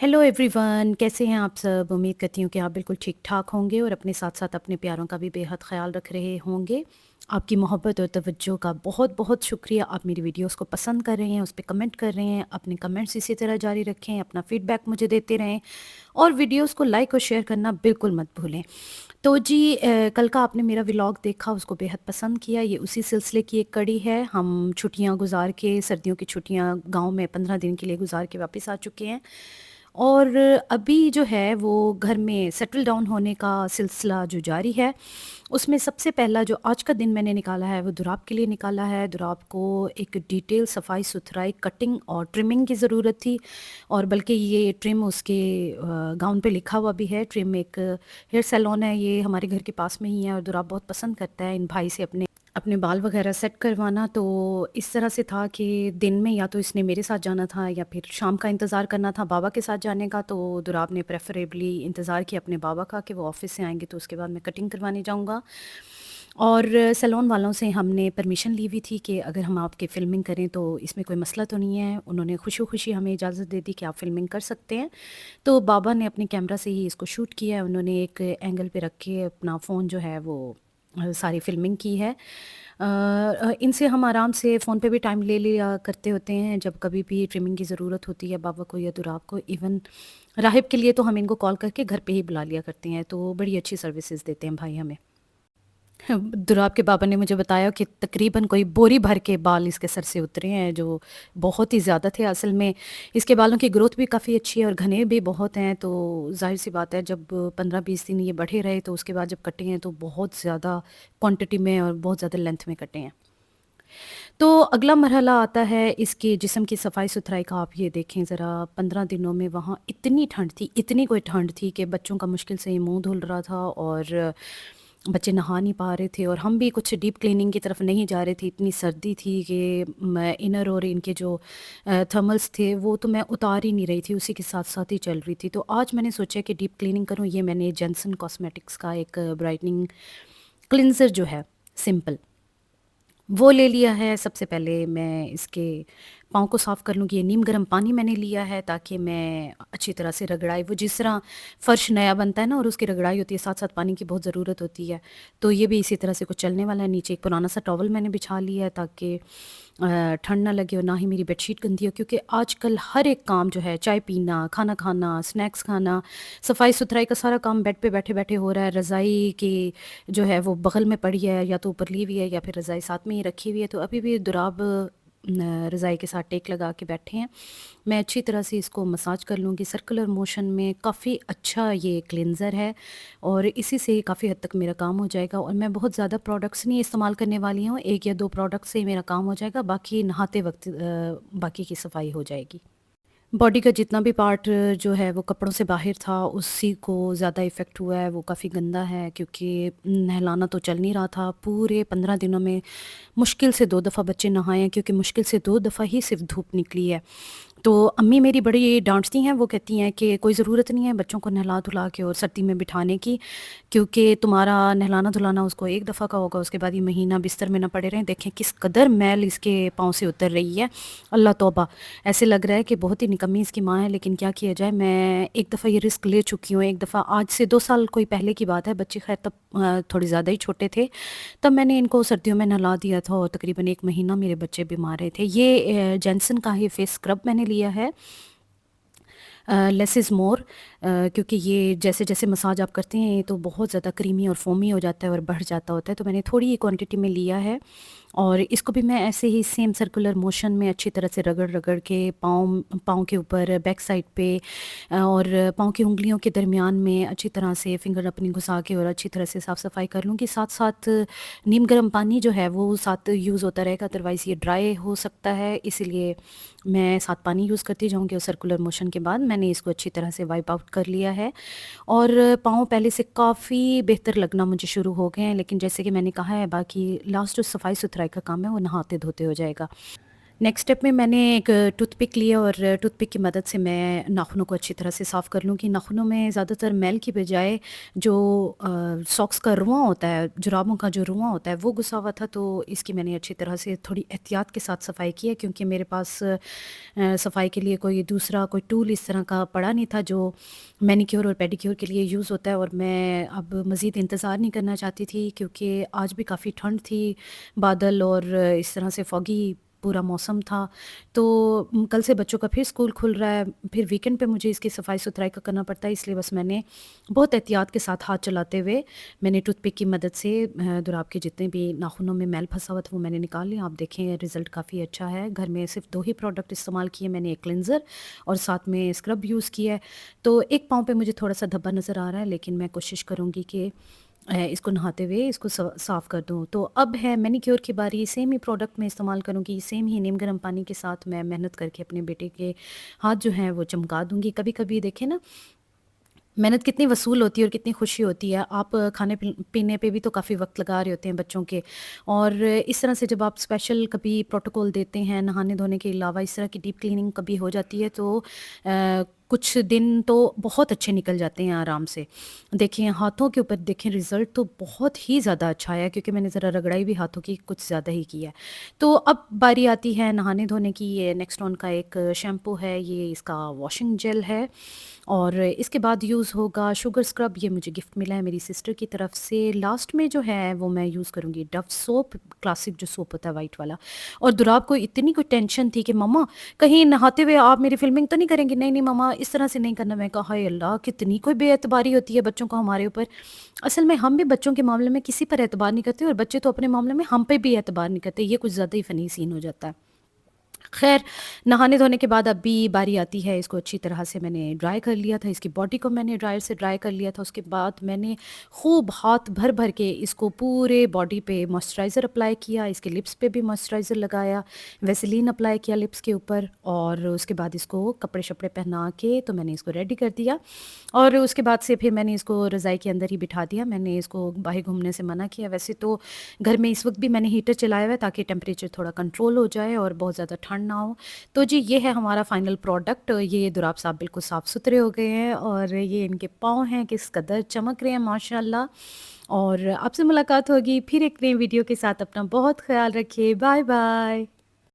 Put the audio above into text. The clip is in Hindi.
हेलो एवरीवन, कैसे हैं आप सब? उम्मीद करती हूँ कि आप बिल्कुल ठीक-ठाक होंगे और अपने साथ-साथ अपने प्यारों का भी बेहद ख़्याल रख रहे होंगे। आपकी मोहब्बत और तवज्जो का बहुत-बहुत शुक्रिया। आप मेरी वीडियोस को पसंद कर रहे हैं, उस पे कमेंट कर रहे हैं। अपने कमेंट्स इसी तरह जारी रखें, अपना फ़ीडबैक मुझे देते रहें और वीडियोस को लाइक और शेयर करना बिल्कुल मत भूलें। तो जी कल का आपने मेरा व्लॉग देखा, उसको बेहद पसंद किया। ये उसी सिलसिले की एक कड़ी है। हम छुट्टियाँ गुज़ार के, सर्दियों की छुट्टियाँ गाँव में 15 दिन के लिए गुज़ार के वापस आ चुके हैं। और अभी जो है वो घर में सेटल डाउन होने का सिलसिला जो जारी है, उसमें सबसे पहला जो आज का दिन मैंने निकाला है वो दुराब के लिए निकाला है। दुराब को एक डिटेल सफाई-सुथराई, कटिंग और ट्रिमिंग की ज़रूरत थी और बल्कि ये ट्रिम उसके गाउन पे लिखा हुआ भी है। ट्रिम एक हेयर सैलून है, ये हमारे घर के पास में ही है और दुराब बहुत पसंद करता है इन भाई से अपने अपने बाल वगैरह सेट करवाना। तो इस तरह से था कि दिन में या तो इसने मेरे साथ जाना था या फिर शाम का इंतज़ार करना था बाबा के साथ जाने का। तो दुराब ने प्रेफरेबली इंतज़ार किया अपने बाबा का कि वो ऑफिस से आएंगे तो उसके बाद मैं कटिंग करवाने जाऊंगा। और सैलून वालों से हमने परमिशन ली हुई थी कि अगर हम आपके फ़िल्मिंग करें तो इसमें कोई मसला तो नहीं है। उन्होंने खुशी खुशी हमें इजाज़त दे दी कि आप फ़िल्मिंग कर सकते हैं। तो बाबा ने अपने कैमरा से ही इसको शूट किया है। उन्होंने एक एंगल पे रख के अपना फ़ोन जो है वो सारी फ़िल्मिंग की है। इनसे हम आराम से फ़ोन पे भी टाइम ले लिया करते होते हैं जब कभी भी ट्रिमिंग की ज़रूरत होती है बाबा को या दुराब को। इवन राहिब के लिए तो हम इनको कॉल करके घर पे ही बुला लिया करते हैं। तो बड़ी अच्छी सर्विसेज देते हैं भाई हमें। दुराब के बाबा ने मुझे बताया कि तकरीबन कोई बोरी भर के बाल इसके सर से उतरे हैं, जो बहुत ही ज़्यादा थे। असल में इसके बालों की ग्रोथ भी काफ़ी अच्छी है और घने भी बहुत हैं। तो ज़ाहिर-सी बात है जब 15-20 दिन ये बढ़े रहे तो उसके बाद जब कटे हैं तो बहुत ज़्यादा क्वांटिटी में और बहुत ज़्यादा लेंथ में कटे हैं। तो अगला मरहला आता है इसके जिस्म की सफाई-सुथराई का। आप ये देखें ज़रा, 15 दिनों में वहाँ इतनी ठंड थी, इतनी कोई ठंड थी कि बच्चों का मुश्किल से ही मुँह धुल रहा था और बच्चे नहा नहीं पा रहे थे और हम भी कुछ डीप क्लीनिंग की तरफ नहीं जा रहे थे। इतनी सर्दी थी कि मैं इनर और इनके जो थर्मल्स थे वो तो मैं उतार ही नहीं रही थी, उसी के साथ-साथ ही चल रही थी। तो आज मैंने सोचा कि डीप क्लीनिंग करूँ। ये मैंने जॉनसन कॉस्मेटिक्स का एक ब्राइटनिंग क्लिंज़र जो है सिंपल, वो ले लिया है। सबसे पहले मैं इसके पाँव को साफ़ कर लूँगी। ये नीम गर्म पानी मैंने लिया है ताकि मैं अच्छी तरह से रगड़ाई, वो जिस तरह फ़र्श नया बनता है ना और उसकी रगड़ाई होती है, साथ-साथ पानी की बहुत ज़रूरत होती है। तो ये भी इसी तरह से कुछ चलने वाला है। नीचे एक पुराना सा टॉवल मैंने बिछा लिया है ताकि ठंड ना लगे और ना ही मेरी बेडशीट गंदी हो, क्योंकि आजकल हर एक काम जो है, चाय पीना, खाना खाना, स्नैक्स खाना, सफाई-सुथराई का सारा काम बेड पे बैठे-बैठे हो रहा है। रज़ाई की जो है वो बगल में पड़ी है, या तो ऊपर ली हुई है या फिर रज़ाई साथ में ही रखी हुई है। तो अभी भी दुराब रज़ाई के साथ टेक लगा के बैठे हैं। मैं अच्छी तरह से इसको मसाज कर लूँगी सर्कुलर मोशन में। काफ़ी अच्छा ये क्लींज़र है और इसी से काफ़ी हद तक मेरा काम हो जाएगा और मैं बहुत ज़्यादा प्रोडक्ट्स नहीं इस्तेमाल करने वाली हूँ। 1 या 2 प्रोडक्ट से ही मेरा काम हो जाएगा, बाकी नहाते वक़्त बाकी की सफाई हो जाएगी। बॉडी का जितना भी पार्ट जो है वो कपड़ों से बाहर था, उसी को ज़्यादा इफ़ेक्ट हुआ है। वो काफ़ी गंदा है क्योंकि नहलाना तो चल नहीं रहा था। पूरे 15 दिनों में मुश्किल से 2 दफ़ा बच्चे नहाए हैं, क्योंकि मुश्किल से 2 दफ़ा ही सिर्फ़ धूप निकली है। तो अम्मी मेरी बड़ी डाँटती हैं, वो कहती हैं कि कोई ज़रूरत नहीं है बच्चों को नहला-धुला के और सर्दी में बिठाने की, क्योंकि तुम्हारा नहलाना-धुलाना उसको 1 दफ़ा का होगा, उसके बाद ये महीना बिस्तर में ना पड़े रहें। देखें किस कदर मैल इसके पाँव से उतर रही है। अल्लाह तौबा! ऐसे लग रहा है कि बहुत ही निकम्मी इसकी माँ है, लेकिन क्या किया जाए। मैं एक दफ़ा ये रिस्क ले चुकी हूँ। एक दफ़ा आज से 2 साल कोई पहले की बात है, बच्चे ख़ैर तब थोड़े ज़्यादा ही छोटे थे। तब मैंने इनको सर्दियों में नहला दिया था और तकरीबन 1 महीना मेरे बच्चे बीमार रहे थे। ये जॉनसन का ही फेस स्क्रब मैंने लिया है। लेस इज़ मोर, क्योंकि ये जैसे-जैसे मसाज आप करते हैं ये तो बहुत ज़्यादा क्रीमी और फ़ोमी हो जाता है और बढ़ जाता होता है। तो मैंने थोड़ी ही क्वांटिटी में लिया है और इसको भी मैं ऐसे ही सेम सर्कुलर मोशन में अच्छी तरह से रगड़-रगड़ के पाँव पाँव के ऊपर, बैक साइड पे और पाँव की उँगलियों के दरमियान में अच्छी तरह से फिंगर अपनी घुसा के और अच्छी तरह से साफ़-सफ़ाई कर लूँगी। साथ-साथ नीम गर्म पानी जो है वो साथ यूज़ होता रहेगा, अदरवाइज़ ये ड्राई हो सकता है। इसीलिए मैं साथ पानी यूज़ करती जाऊँगी और सर्कुलर मोशन के बाद मैंने इसको अच्छी तरह से वाइप आउट कर लिया है और पाँव पहले से काफ़ी बेहतर लगना मुझे शुरू हो गए हैं। लेकिन जैसे कि मैंने कहा है, बाकी लास्ट जो सफाई-सुथराई का काम है वो नहाते-धोते हो जाएगा। नेक्स्ट स्टेप में मैंने एक टूथपिक लिया और टूथपिक की मदद से मैं नाखूनों को अच्छी तरह से साफ़ कर लूँगी। नाखूनों में ज़्यादातर मैल की बजाय जो सॉक्स का रुआँ होता है, जुराबों का जो रुआँ होता है वो घुसा हुआ था, तो इसकी मैंने अच्छी तरह से थोड़ी एहतियात के साथ सफाई की है, क्योंकि मेरे पास सफाई के लिए कोई दूसरा कोई टूल इस तरह का पड़ा नहीं था जो मैनीक्योर और पेडीक्योर के लिए यूज़ होता है। और मैं अब मज़ीद इंतज़ार नहीं करना चाहती थी, क्योंकि आज भी काफ़ी ठंड थी, बादल और इस तरह से फॉगी पूरा मौसम था। तो कल से बच्चों का फिर स्कूल खुल रहा है, फिर वीकेंड पे मुझे इसकी सफाई-सुथराई का करना पड़ता है, इसलिए बस मैंने बहुत एहतियात के साथ हाथ चलाते हुए मैंने टूथपिक की मदद से दुराब के जितने भी नाखूनों में मैल फँसा हुआ था वो मैंने निकाल लिया। आप देखें रिज़ल्ट काफ़ी अच्छा है। घर में सिर्फ़ 2 ही प्रोडक्ट इस्तेमाल किए मैंने, एक क्लींज़र और साथ में स्क्रब यूज़ किया है। तो एक पाँव पे मुझे थोड़ा-सा धब्बा नज़र आ रहा है, लेकिन मैं कोशिश करूँगी कि इसको नहाते हुए इसको साफ़ कर दूँ। तो अब है मैनीक्योर की बारी, सेम ही प्रोडक्ट मैं इस्तेमाल करूँगी, सेम ही नीम गर्म पानी के साथ मैं मेहनत करके अपने बेटे के हाथ जो हैं वो चमका दूँगी। कभी-कभी देखें ना, मेहनत कितनी वसूल होती है और कितनी खुशी होती है। आप खाने पीने पे भी तो काफ़ी वक़्त लगा रहे होते हैं बच्चों के, और इस तरह से जब आप स्पेशल कभी प्रोटोकॉल देते हैं, नहाने-धोने के अलावा इस तरह की डीप क्लीनिंग कभी हो जाती है, तो कुछ दिन तो बहुत अच्छे निकल जाते हैं आराम से। देखिए हाथों के ऊपर देखें, रिज़ल्ट तो बहुत ही ज़्यादा अच्छा आया, क्योंकि मैंने ज़रा रगड़ाई भी हाथों की कुछ ज़्यादा ही की है। तो अब बारी आती है नहाने-धोने की। ये नेक्सटॉन का एक शैम्पू है, ये इसका वॉशिंग जेल है, और इसके बाद यूज़ होगा शुगर स्क्रब। ये मुझे गिफ्ट मिला है मेरी सिस्टर की तरफ से। लास्ट में जो है वो मैं यूज़ करूँगी डव सोप, क्लासिक जो सोप होता है वाइट वाला। और दुराब को इतनी कोई टेंशन थी कि मम्मा कहीं नहाते हुए आप मेरी फ़िल्मिंग तो नहीं करेंगी? नहीं, नहीं मम्मा, इस तरह से नहीं करना। मैं कहा हाय अल्लाह! कितनी कोई बेएतबारी होती है बच्चों को हमारे ऊपर। असल में हम भी बच्चों के मामले में किसी पर एतबार नहीं करते, और बच्चे तो अपने मामले में हम पे भी एतबार नहीं करते। ये कुछ ज़्यादा ही फ़नी सीन हो जाता है। ख़ैर, नहाने-धोने के बाद अभी बारी आती है, इसको अच्छी तरह से मैंने ड्राई कर लिया था, इसकी बॉडी को मैंने ड्रायर से ड्राई कर लिया था। उसके बाद मैंने खूब हाथ भर-भर के इसको पूरे बॉडी पे मॉइस्चराइज़र अप्लाई किया, इसके लिप्स पे भी मॉइस्चराइज़र लगाया, वैसलीन अप्लाई किया लिप्स के ऊपर, और उसके बाद इसको कपड़े-शपड़े पहना के तो मैंने इसको रेडी कर दिया। और उसके बाद से फिर मैंने इसको रज़ाई के अंदर ही बिठा दिया। मैंने इसको बाहर घूमने से मना किया। वैसे तो घर में इस वक़्त भी मैंने हीटर चलाया हुआ है, ताकि टेम्परेचर थोड़ा कंट्रोल हो जाए और बहुत ज़्यादा ठंड ना हो। तो जी ये है हमारा फाइनल प्रोडक्ट। ये दुराब साहब बिल्कुल साफ़-सुथरे हो गए हैं, और ये इनके पाँव हैं किस कदर चमक रहे हैं माशाअल्लाह। और आपसे मुलाकात होगी फिर एक नई वीडियो के साथ। अपना बहुत ख़्याल रखिए। बाय-बाय।